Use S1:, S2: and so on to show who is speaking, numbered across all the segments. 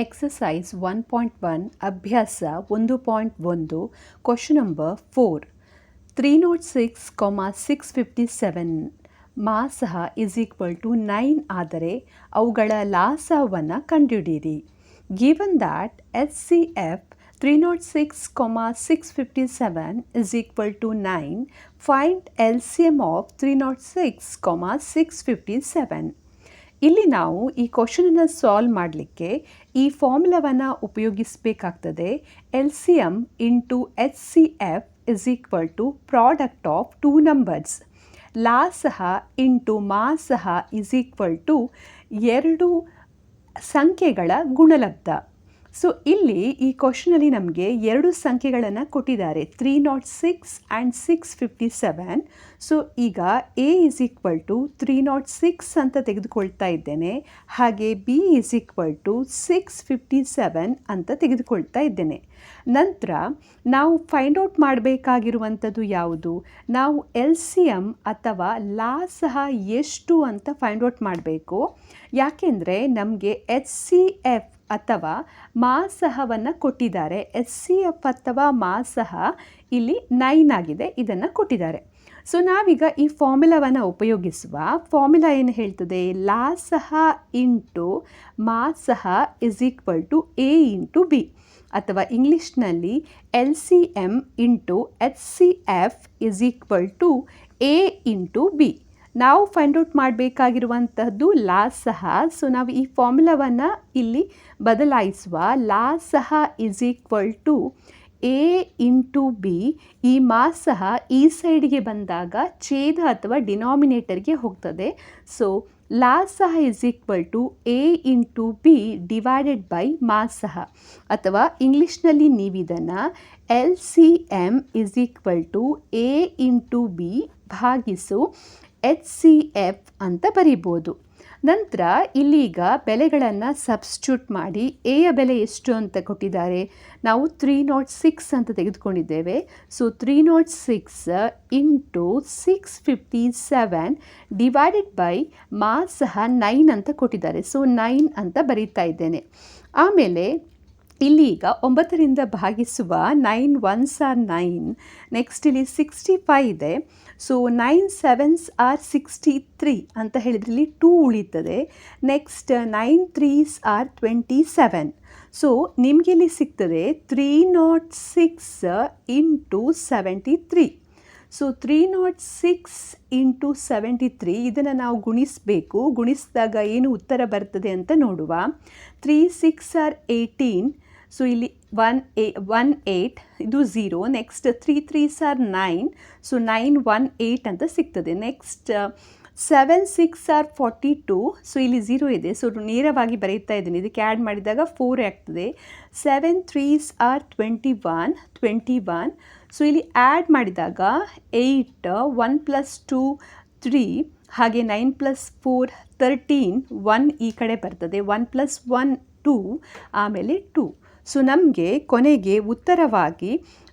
S1: Exercise 1.1 ಅಭ್ಯಾಸ 1.1 question number 4 306,657 ಮಾಸಹ is equal to 9 ಆದರೆ ಅವುಗಳ ಲಾಸವನ್ನು ಕಂಡುಹಿಡಿಯಿರಿ. Given that HCF 306,657 is equal to 9, find LCM of 306,657. ಇಲ್ಲಿ ನಾವು ಈ ಕ್ವಶನನ್ನು ಸಾಲ್ವ್ ಮಾಡಲಿಕ್ಕೆ ಈ ಫಾರ್ಮುಲಾವನ್ನು ಉಪಯೋಗಿಸಬೇಕಾಗ್ತದೆ. LCM into HCF is equal to product of two numbers. ಲಾಸಹ ಇಂಟು ಮಾಸಹ ಇಸ್ ಈಕ್ವಲ್ ಟು ಎರಡು ಸಂಖ್ಯೆಗಳ ಗುಣಲಬ್ಧ. ಸೊ ಇಲ್ಲಿ ಈ ಕ್ವಶನಲ್ಲಿ ನಮಗೆ ಎರಡು ಸಂಖ್ಯೆಗಳನ್ನು ಕೊಟ್ಟಿದ್ದಾರೆ, 306 ಆ್ಯಂಡ್ 657. ಸೊ ಈಗ A ಇಸ್ ಈಕ್ವಲ್ ಟು 306 ಅಂತ ತೆಗೆದುಕೊಳ್ತಾ ಇದ್ದೇನೆ, ಹಾಗೆ B ಇಸ್ ಈಕ್ವಲ್ ಟು 657 ಅಂತ ತೆಗೆದುಕೊಳ್ತಾ ಇದ್ದೇನೆ. ನಂತರ ನಾವು ಫೈಂಡ್ ಔಟ್ ಮಾಡಬೇಕಾಗಿರುವಂಥದ್ದು ಯಾವುದು? ನಾವು LCM ಅಥವಾ ಲಾಸಹ ಎಷ್ಟು ಅಂತ ಫೈಂಡ್ ಔಟ್ ಮಾಡಬೇಕು. ಯಾಕೆಂದರೆ ನಮಗೆ HCF ಅಥವಾ ಮಾಸಹವನ್ನು ಕೊಟ್ಟಿದ್ದಾರೆ. HCF ಅಥವಾ ಮಾಸಹ ಇಲ್ಲಿ 9 ಆಗಿದೆ, ಇದನ್ನು ಕೊಟ್ಟಿದ್ದಾರೆ. ಸೊ ನಾವೀಗ ಈ ಫಾರ್ಮುಲಾವನ್ನು ಉಪಯೋಗಿಸುವ. ಫಾರ್ಮುಲಾ ಏನು ಹೇಳ್ತದೆ? ಲಾಸಹ ಇಂಟು ಮಾಸಹ is equal to A into B, ಅಥವಾ ಇಂಗ್ಲೀಷ್ನಲ್ಲಿ LCM into HCF is equal to A into B. ನಾವು ಫೈಂಡ್ ಔಟ್ ಮಾಡಬೇಕಾಗಿರುವಂಥದ್ದು ಲಾಸಹ. ಸೊ ನಾವು ಈ ಫಾರ್ಮುಲಾವನ್ನು ಇಲ್ಲಿ ಬದಲಾಯಿಸುವ. ಲಾಸಹ is equal to A into B. ಈ ಮಾಸಹ ಈ ಸೈಡಿಗೆ ಬಂದಾಗ ಛೇದ ಅಥವಾ ಡಿನಾಮಿನೇಟರ್ಗೆ ಹೋಗ್ತದೆ. ಸೊ ಲಾಸಹ is equal to A into B divided by ಮಾಸಹ, ಅಥವಾ ಇಂಗ್ಲೀಷ್ನಲ್ಲಿ ನೀವು ಇದನ್ನು LCM is equal to A into B ಭಾಗಿಸು HCF ಅಂತ ಬರೀಬೋದು. ನಂತರ ಇಲ್ಲೀಗ ಬೆಲೆಗಳನ್ನು ಸಬ್ಸ್ಟ್ಯೂಟ್ ಮಾಡಿ. ಎಯ ಬೆಲೆ ಎಷ್ಟು ಅಂತ ಕೊಟ್ಟಿದ್ದಾರೆ, ನಾವು 306 ಅಂತ ತೆಗೆದುಕೊಂಡಿದ್ದೇವೆ. ಸೊ 306 ಇಂಟು 657 ಡಿವೈಡೆಡ್ ಬೈ ಮಾಸಹ 9 ಅಂತ ಕೊಟ್ಟಿದ್ದಾರೆ. ಸೊ 9 ಅಂತ ಬರೀತಾ ಇದ್ದೇನೆ. ಆಮೇಲೆ ಇಲ್ಲೀಗ 9ರಿಂದ ಭಾಗಿಸುವ. 9 1s are 9. ನೆಕ್ಸ್ಟ್ ಇಲ್ಲಿ 65 ಇದೆ. ಸೊ 9 7s are 63 ಅಂತ ಹೇಳಿದ್ರೆ ಇಲ್ಲಿ 2 ಉಳಿತದೆ. Next 9 3s are 27. ಸೊ ನಿಮಗೆ ಇಲ್ಲಿ ಸಿಗ್ತದೆ 306 ಇಂಟು 73. ಸೊ 306 ಇಂಟು 73 ಇದನ್ನು ನಾವು ಗುಣಿಸಬೇಕು. ಗುಣಿಸಿದಾಗ ಏನು ಉತ್ತರ ಬರ್ತದೆ ಅಂತ ನೋಡುವ. 3 6 are 18. ಸೊ ಇಲ್ಲಿ 18 ಇದು 0. Next 3 3s are 9. ಸೊ 918 ಅಂತ ಸಿಗ್ತದೆ. Next 7 6 are 42. ಸೊ ಇಲ್ಲಿ 0 ಇದೆ. ಸೊ ನೇರವಾಗಿ ಬರೀತಾ ಇದ್ದೀನಿ. ಇದಕ್ಕೆ ಆ್ಯಡ್ ಮಾಡಿದಾಗ 4 ಆಗ್ತದೆ. 7 3s are 21. ಸೊ ಇಲ್ಲಿ ಆ್ಯಡ್ ಮಾಡಿದಾಗ 8 1 + 2 3, ಹಾಗೆ 9 + 4 13, 1 ಈ ಕಡೆ ಬರ್ತದೆ. 1 + 1 2, ಆಮೇಲೆ 2. ಸೊ ನಮಗೆ ಕೊನೆಗೆ ಉತ್ತರವಾಗಿ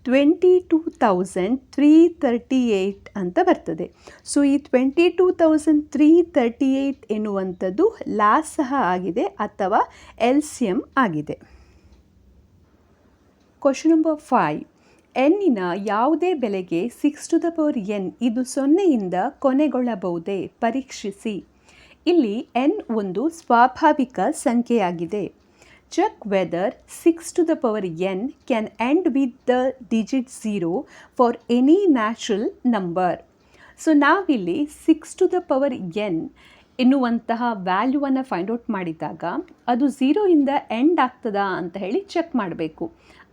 S1: 22,338 ಅಂತ ಬರ್ತದೆ. ಸೊ ಈ 22,338 ಎನ್ನುವಂಥದ್ದು ಲಾಸಹ ಆಗಿದೆ ಅಥವಾ LCM ಆಗಿದೆ. Question number 5. ಎನ್ನಿನ ಯಾವುದೇ ಬೆಲೆಗೆ 6n ಇದು 0ಯಿಂದ ಕೊನೆಗೊಳ್ಳಬಹುದೇ? ಪರೀಕ್ಷಿಸಿ. ಇಲ್ಲಿ n ಒಂದು ಸ್ವಾಭಾವಿಕ ಸಂಖ್ಯೆಯಾಗಿದೆ. Check whether 6n can end with the digit 0 for any natural number. So ನಾವಿಲ್ಲಿ 6n ಎನ್ನುವಂತಹ ವ್ಯಾಲ್ಯೂವನ್ನು ಫೈಂಡ್ ಔಟ್ ಮಾಡಿದಾಗ ಅದು 0ಯಿಂದ ಎಂಡ್ ಆಗ್ತದಾ ಅಂತ ಹೇಳಿ ಚೆಕ್ ಮಾಡಬೇಕು.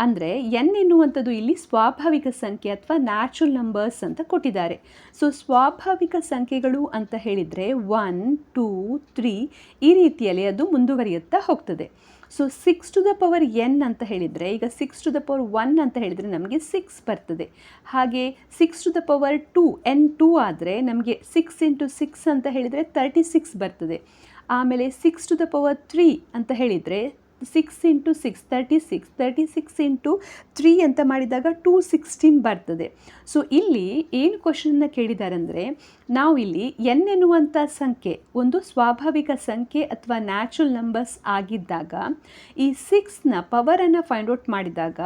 S1: ಅಂದರೆ n ಎನ್ನುವಂಥದ್ದು ಇಲ್ಲಿ ಸ್ವಾಭಾವಿಕ ಸಂಖ್ಯೆ ಅಥವಾ ನ್ಯಾಚುರಲ್ ನಂಬರ್ಸ್ ಅಂತ ಕೊಟ್ಟಿದ್ದಾರೆ. ಸೊ ಸ್ವಾಭಾವಿಕ ಸಂಖ್ಯೆಗಳು ಅಂತ ಹೇಳಿದರೆ 1 2 3 ಈ ರೀತಿಯಲ್ಲಿ ಅದು ಮುಂದುವರಿಯುತ್ತಾ ಹೋಗ್ತದೆ. ಸೊ 6n ಅಂತ ಹೇಳಿದರೆ, ಈಗ 6n ಅಂತ ಹೇಳಿದರೆ ನಮಗೆ 6 ಬರ್ತದೆ. ಹಾಗೆ 6n2 ಆದರೆ ನಮಗೆ 6 × 6 ಅಂತ ಹೇಳಿದರೆ 36 ಬರ್ತದೆ. ಆಮೇಲೆ 6 to the power 3 ಅಂತ ಹೇಳಿದರೆ 6 ಇಂಟು 6 36, 36 ಇಂಟು 3 ಅಂತ ಮಾಡಿದಾಗ 216 ಬರ್ತದೆ. ಸೊ ಇಲ್ಲಿ ಏನು ಕ್ವಶನನ್ನು ಕೇಳಿದ್ದಾರೆ ಅಂದರೆ, ನಾವು ಇಲ್ಲಿ n ಎನ್ನುವಂಥ ಸಂಖ್ಯೆ ಒಂದು ಸ್ವಾಭಾವಿಕ ಸಂಖ್ಯೆ ಅಥವಾ ನ್ಯಾಚುರಲ್ ನಂಬರ್ಸ್ ಆಗಿದ್ದಾಗ ಈ 6ನ ಪವರನ್ನು ಫೈಂಡ್ ಔಟ್ ಮಾಡಿದಾಗ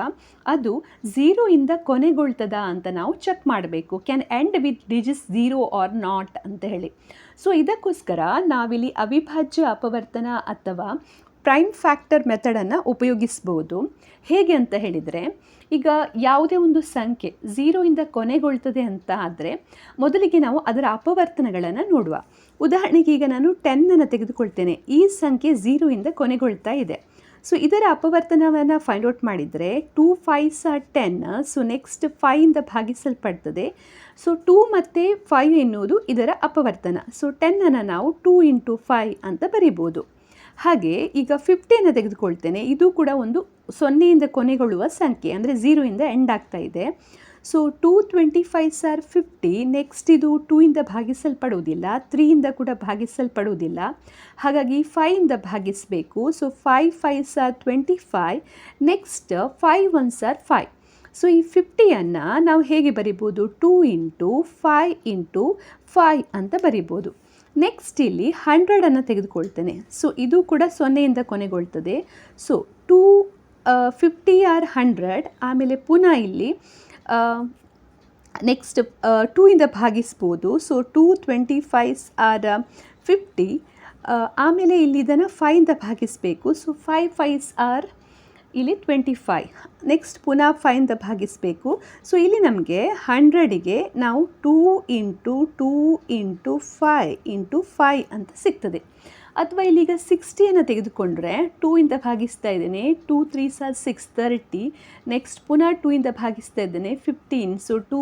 S1: ಅದು 0 ಇಂದ ಕೊನೆಗೊಳ್ತದಾ ಅಂತ ನಾವು ಚೆಕ್ ಮಾಡಬೇಕು. Can end with digits 0 or not ಅಂತ ಹೇಳಿ. ಸೊ ಇದಕ್ಕೋಸ್ಕರ ನಾವಿಲ್ಲಿ ಅವಿಭಾಜ್ಯ ಅಪವರ್ತನ ಅಥವಾ ಪ್ರೈಮ್ ಫ್ಯಾಕ್ಟರ್ ಮೆಥಡನ್ನು ಉಪಯೋಗಿಸ್ಬೋದು. ಹೇಗೆ ಅಂತ ಹೇಳಿದರೆ, ಈಗ ಯಾವುದೇ ಒಂದು ಸಂಖ್ಯೆ 0 ಇಂದ ಕೊನೆಗೊಳ್ತದೆ ಅಂತ ಆದರೆ ಮೊದಲಿಗೆ ನಾವು ಅದರ ಅಪವರ್ತನಗಳನ್ನು ನೋಡುವ. ಉದಾಹರಣೆಗೆ ಈಗ ನಾನು 10 ತೆಗೆದುಕೊಳ್ತೇನೆ. ಈ ಸಂಖ್ಯೆ 0 ಇಂದ ಕೊನೆಗೊಳ್ತಾ ಇದೆ. ಸೊ ಇದರ ಅಪವರ್ತನವನ್ನು ಫೈಂಡ್ ಔಟ್ ಮಾಡಿದರೆ 2 5s are 10. ಸೊ ನೆಕ್ಸ್ಟ್ 5 ಇಂದ ಭಾಗಿಸಲ್ಪಡ್ತದೆ. ಸೊ 2 ಮತ್ತು 5 ಎನ್ನುವುದು ಇದರ ಅಪವರ್ತನ. ಸೊ 10 ನಾವು 2 ಇಂಟು 5 ಅಂತ ಬರಿಬೋದು. ಹಾಗೆ ಈಗ 50 ತೆಗೆದುಕೊಳ್ತೇನೆ. ಇದು ಕೂಡ ಒಂದು 0 ಇಂದ ಕೊನೆಗೊಳ್ಳುವ ಸಂಖ್ಯೆ, ಅಂದರೆ 0 ಇಂದ ಎಂಡ್ ಆಗ್ತಾ ಇದೆ. So 2 25s are 50. ನೆಕ್ಸ್ಟ್ ಇದು 2 ಇಂದ ಭಾಗಿಸಲ್ಪಡುವುದಿಲ್ಲ, 3 ಇಂದ ಕೂಡ ಭಾಗಿಸಲ್ಪಡುವುದಿಲ್ಲ. ಹಾಗಾಗಿ 5 ಇಂದ ಭಾಗಿಸಬೇಕು. So 5 5s are 25. Next 5 1s are 5. So ಈ 50ಯನ್ನು ನಾವು ಹೇಗೆ ಬರಿಬೋದು? 2 ಇಂಟು 5 ಇಂಟು 5 ಅಂತ ಬರಿಬೋದು. ನೆಕ್ಸ್ಟ್ ಇಲ್ಲಿ 100 ತೆಗೆದುಕೊಳ್ತೇನೆ. ಸೊ ಇದು ಕೂಡ 0 ಇಂದ ಕೊನೆಗೊಳ್ತದೆ. So 50 are 100. ಆಮೇಲೆ ಪುನಃ ಇಲ್ಲಿ ನೆಕ್ಸ್ಟ್ 2 ಇಂದ ಭಾಗಿಸ್ಬೋದು. So 2 25s are 50. ಆಮೇಲೆ ಇಲ್ಲಿ ಇದನ್ನು 5 ಇಂದ ಭಾಗಿಸಬೇಕು. ಸೊ 5 5s are ಇಲ್ಲಿ 25. ನೆಕ್ಸ್ಟ್ ಪುನಃ 5 ಇಂದ ಭಾಗಿಸಬೇಕು. ಸೊ ಇಲ್ಲಿ ನಮಗೆ 100ಗೆ ನಾವು 2 ಇಂಟು 2 ಇಂಟು 5 ಇಂಟು 5 ಅಂತ ಸಿಗ್ತದೆ. ಅಥವಾ ಇಲ್ಲಿಗ 60ಯನ್ನು ತೆಗೆದುಕೊಂಡ್ರೆ 2 ಇಂದ ಭಾಗಿಸ್ತಾ ಇದ್ದೇನೆ. 2 3s are 6 30. ನೆಕ್ಸ್ಟ್ ಪುನಃ 2 ಇಂದ ಭಾಗಿಸ್ತಾ ಇದ್ದೇನೆ 15. So 2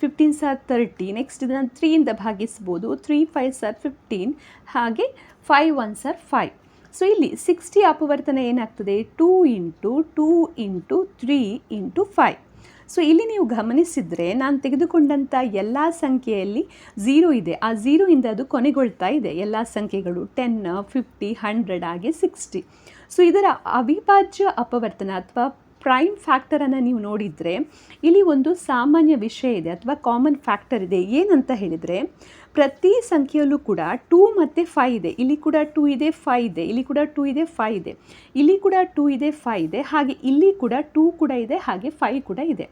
S1: 15s are 30. ನೆಕ್ಸ್ಟ್ ಇದನ್ನು 3 ಇಂದ ಭಾಗಿಸ್ಬೋದು. 3 5s are 15. ಹಾಗೆ 5 1s are 5. ಸೊ ಇಲ್ಲಿ 60 ಅಪವರ್ತನ ಏನಾಗ್ತದೆ? 2 ಇಂಟು 2 ಇಂಟು 3 ಇಂಟು 5. ಸೊ ಇಲ್ಲಿ ನೀವು ಗಮನಿಸಿದರೆ ನಾನು ತೆಗೆದುಕೊಂಡಂಥ ಎಲ್ಲ ಸಂಖ್ಯೆಯಲ್ಲಿ 0 ಇದೆ. ಆ 0 ಇಂದ ಅದು ಕೊನೆಗೊಳ್ತಾ ಇದೆ. ಎಲ್ಲ ಸಂಖ್ಯೆಗಳು 10 50 100 ಹಾಗೆ 60. ಸೊ ಇದರ ಅವಿಭಾಜ್ಯ ಅಪವರ್ತನ ಅಥವಾ ಪ್ರೈಮ್ ಫ್ಯಾಕ್ಟರನ್ನು ನೀವು ನೋಡಿದರೆ ಇಲ್ಲಿ ಒಂದು ಸಾಮಾನ್ಯ ವಿಷಯ ಇದೆ ಅಥವಾ ಕಾಮನ್ ಫ್ಯಾಕ್ಟರ್ ಇದೆ. ಏನಂತ ಹೇಳಿದರೆ, ಪ್ರತಿ ಸಂಖ್ಯೆಯಲ್ಲೂ ಕೂಡ 2 ಮತ್ತು 5 ಇದೆ. ಇಲ್ಲಿ ಕೂಡ 2 ಇದೆ, 5 ಇದೆ. ಇಲ್ಲಿ ಕೂಡ 2 ಇದೆ, 5 ಇದೆ. ಇಲ್ಲಿ ಕೂಡ 2 ಇದೆ, 5 ಇದೆ. ಹಾಗೆ ಇಲ್ಲಿ ಕೂಡ 2 ಕೂಡ ಇದೆ, ಹಾಗೆ 5 ಕೂಡ ಇದೆ.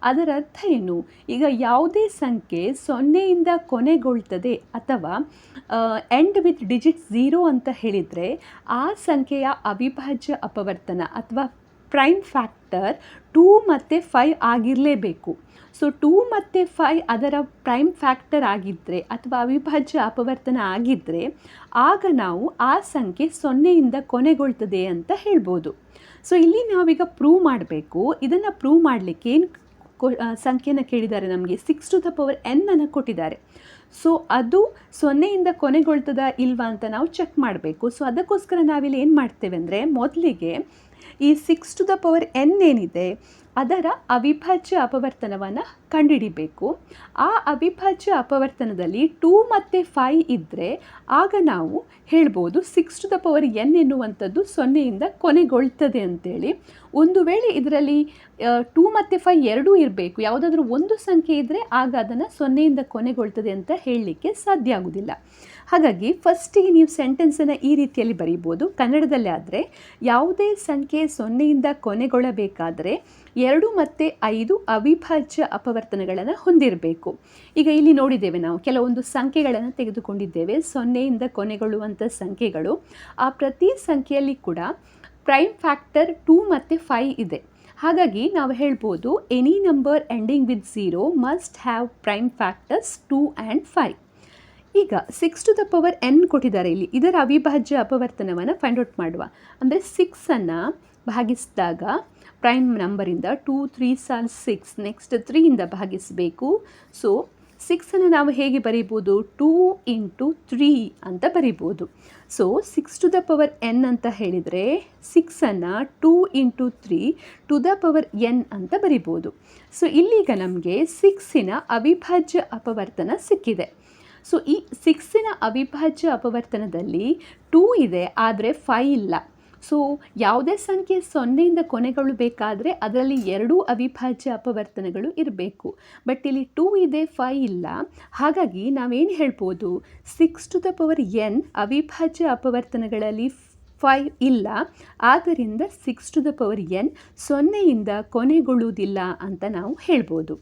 S1: ಅದರ ಅರ್ಥ ಏನು? ಈಗ ಯಾವುದೇ ಸಂಖ್ಯೆ 0 ಇಂದ ಕೊನೆಗೊಳ್ತದೆ ಅಥವಾ ಎಂಡ್ ವಿತ್ ಡಿಜಿಟ್ 0 ಅಂತ ಹೇಳಿದರೆ ಆ ಸಂಖ್ಯೆಯ ಅವಿಭಾಜ್ಯ ಅಪವರ್ತನ ಅಥವಾ ಪ್ರೈಮ್ ಫ್ಯಾಕ್ಟರ್ 2 ಮತ್ತು 5 ಆಗಿರಲೇಬೇಕು. ಸೊ 2 ಮತ್ತು 5 ಅದರ ಪ್ರೈಮ್ ಫ್ಯಾಕ್ಟರ್ ಆಗಿದ್ದರೆ ಅಥವಾ ಅವಿಭಾಜ್ಯ ಅಪವರ್ತನ ಆಗಿದ್ದರೆ ಆಗ ನಾವು ಆ ಸಂಖ್ಯೆ 0 ಇಂದ ಕೊನೆಗೊಳ್ತದೆ ಅಂತ ಹೇಳ್ಬೋದು. ಸೊ ಇಲ್ಲಿ ನಾವೀಗ ಪ್ರೂವ್ ಮಾಡಬೇಕು. ಇದನ್ನು ಪ್ರೂವ್ ಮಾಡಲಿಕ್ಕೆ ಏನು ಸಂಖ್ಯೆನ ಕೇಳಿದ್ದಾರೆ? ನಮಗೆ 6 to the power n ಅನ್ನು ಕೊಟ್ಟಿದ್ದಾರೆ. ಸೊ ಅದು 0 ಇಂದ ಕೊನೆಗೊಳ್ತದ ಇಲ್ವಾ ಅಂತ ನಾವು ಚೆಕ್ ಮಾಡಬೇಕು. ಸೊ ಅದಕ್ಕೋಸ್ಕರ ನಾವಿಲ್ಲಿ ಏನು ಮಾಡ್ತೇವೆ ಅಂದರೆ, ಮೊದಲಿಗೆ ಈ 6 to the power n ಏನಿದೆ ಅದರ ಅವಿಭಾಜ್ಯ ಅಪವರ್ತನವನ್ನು ಕಂಡುಹಿಡಿಬೇಕು. ಆ ಅವಿಭಾಜ್ಯ ಅಪವರ್ತನದಲ್ಲಿ 2 ಮತ್ತು 5 ಇದ್ದರೆ ಆಗ ನಾವು ಹೇಳ್ಬೋದು 6 to the power n ಎನ್ನುವಂಥದ್ದು 0 ಇಂದ ಕೊನೆಗೊಳ್ತದೆ ಅಂತೇಳಿ. ಒಂದು ವೇಳೆ ಇದರಲ್ಲಿ 2 ಮತ್ತು 5 ಎರಡೂ ಇರಬೇಕು, ಯಾವುದಾದ್ರೂ ಒಂದು ಸಂಖ್ಯೆ ಇದ್ದರೆ ಆಗ ಅದನ್ನು 0 ಇಂದ ಕೊನೆಗೊಳ್ತದೆ ಅಂತ ಹೇಳಲಿಕ್ಕೆ ಸಾಧ್ಯ ಆಗೋದಿಲ್ಲ. ಹಾಗಾಗಿ ಫಸ್ಟಿಗೆ ನೀವು ಸೆಂಟೆನ್ಸನ್ನು ಈ ರೀತಿಯಲ್ಲಿ ಬರೀಬೋದು. ಕನ್ನಡದಲ್ಲಿ ಆದರೆ, ಯಾವುದೇ ಸಂಖ್ಯೆ 0 ಇಂದ ಕೊನೆಗೊಳ್ಳಬೇಕಾದರೆ 2 ಮತ್ತು 5 ಅವಿಭಾಜ್ಯ ಅಪವರ್ತನಗಳನ್ನು ಹೊಂದಿರಬೇಕು. ಈಗ ಇಲ್ಲಿ ನೋಡಿದ್ದೇವೆ, ನಾವು ಕೆಲವೊಂದು ಸಂಖ್ಯೆಗಳನ್ನು ತೆಗೆದುಕೊಂಡಿದ್ದೇವೆ, 0 ಇಂದ ಕೊನೆಗೊಳ್ಳುವಂಥ ಸಂಖ್ಯೆಗಳು. ಆ ಪ್ರತಿ ಸಂಖ್ಯೆಯಲ್ಲಿ ಕೂಡ ಪ್ರೈಮ್ ಫ್ಯಾಕ್ಟರ್ 2 ಮತ್ತು 5 ಇದೆ. ಹಾಗಾಗಿ ನಾವು ಹೇಳ್ಬೋದು, any number ending with 0 must have prime factors 2 and 5. ಈಗ 6 to the power n ಕೊಟ್ಟಿದ್ದಾರೆ ಇಲ್ಲಿ. ಇದರ ಅವಿಭಾಜ್ಯ ಅಪವರ್ತನವನ್ನು ಫೈಂಡ್ ಔಟ್ ಮಾಡುವ. ಅಂದರೆ 6ಅನ್ನು ಭಾಗಿಸಿದಾಗ ಪ್ರೈಮ್ ನಂಬರಿಂದ 2 3s are 6. ನೆಕ್ಸ್ಟ್ 3 ಇಂದ ಭಾಗಿಸಬೇಕು. ಸೊ 6ಅನ್ನು ನಾವು ಹೇಗೆ ಬರೀಬೋದು? 2 ಇಂಟು 3 ಅಂತ ಬರೀಬೋದು. So 6 to the power n ಅಂತ ಹೇಳಿದರೆ 6ಅನ್ನು 2 into 3 to the power n ಅಂತ ಬರಿಬೋದು. ಸೊ ಇಲ್ಲೀಗ ನಮಗೆ 6ನ ಅವಿಭಾಜ್ಯ ಅಪವರ್ತನ ಸಿಕ್ಕಿದೆ. ಸೊ ಈ 6ನ ಅವಿಭಾಜ್ಯ ಅಪವರ್ತನದಲ್ಲಿ 2 ಇದೆ, ಆದರೆ 5 ಇಲ್ಲ. ಸೊ ಯಾವುದೇ ಸಂಖ್ಯೆ ಸೊನ್ನೆಯಿಂದ ಕೊನೆಗೊಳ್ಳಬೇಕಾದ್ರೆ ಅದರಲ್ಲಿ ಎರಡೂ ಅವಿಭಾಜ್ಯ ಅಪವರ್ತನಗಳು ಇರಬೇಕು. ಬಟ್ ಇಲ್ಲಿ 2 ಇದೆ, 5 ಇಲ್ಲ. ಹಾಗಾಗಿ ನಾವೇನು ಹೇಳ್ಬೋದು, 6n ಅವಿಭಾಜ್ಯ ಅಪವರ್ತನಗಳಲ್ಲಿ 5 ಇಲ್ಲ. ಆದ್ದರಿಂದ 6n ಸೊನ್ನೆಯಿಂದ ಕೊನೆಗೊಳ್ಳುವುದಿಲ್ಲ ಅಂತ ನಾವು ಹೇಳ್ಬೋದು.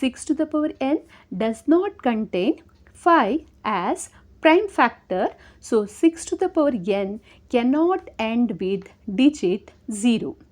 S1: 6n does not contain 5 as prime factor, so 6n cannot end with digit 0.